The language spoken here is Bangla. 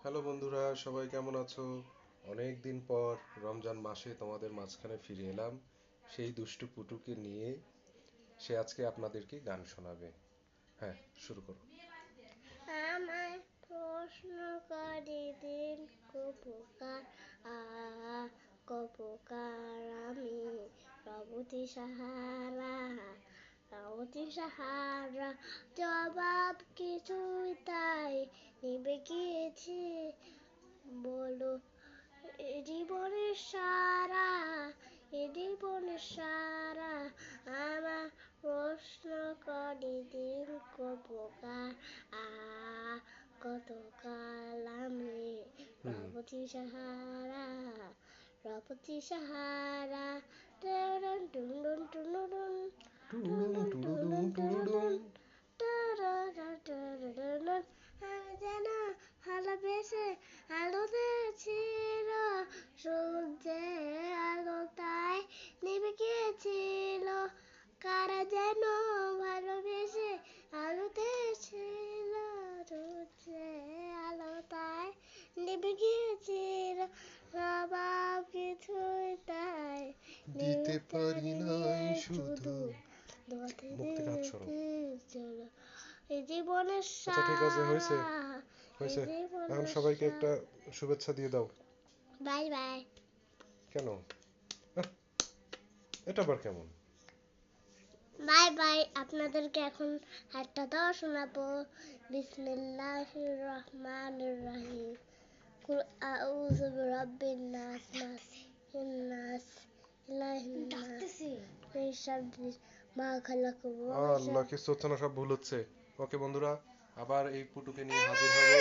হ্যালো বন্ধুরা, সবাই কেমন আছো? অনেক দিন পর রমজান মাসে তোমাদের মাঝখানে ফিরে এলাম সেই দুষ্টু পুটুকে নিয়ে। সে আজকে আপনাদেরকে গান শোনাবে। হ্যাঁ, শুরু করো। আমায় প্রশ্ন করে দিন কপুকার কপুকার আমি রবতি সাহারা জবাব কিছুই তাই নিবে গিয়েছি বলো জীবনের সারা আমার প্রশ্ন করে দিন কপুকার কত কাল আমি রবতি সাহারা টুডুন টুডুন টুডুন টুডুন টুডুন টুডুন টুডুন আমি যেন ভালোবেসে আলোতে ছিল সূর্যের আলো তাই নিভে গিয়েছিল কারা যেন ভালোবেসে আলোতে ছিল সূর্যের আলো তাই নিভে গিয়েছিল স্বভাব কিছুই তাই দিতে পারি নাই শুধু। মুখ থেকে হাত সরাও। এই জীবনের আচ্ছা, ঠিক আছে, হয়েছে হয়েছে। এখন সবাইকে একটা শুভেচ্ছা দিয়ে দাও। Bye bye. কেন? আহ, এটা আবার কেমন? Bye bye. আপনাদেরকে এখন একটা দোয়া শোনাবো। বিসমিল্লাহির রহমানির রহিম। কুল আউযু বিরাব্বিন নাস মালিকিন নাস ইলাহিন নাস মিন শাররি মা খালাক ওয়া আল্লাহ, কিছু হচ্ছে না, সব ভুল হচ্ছে। ওকে বন্ধুরা, আবার এই পুটুকে নিয়ে হাজির হবো।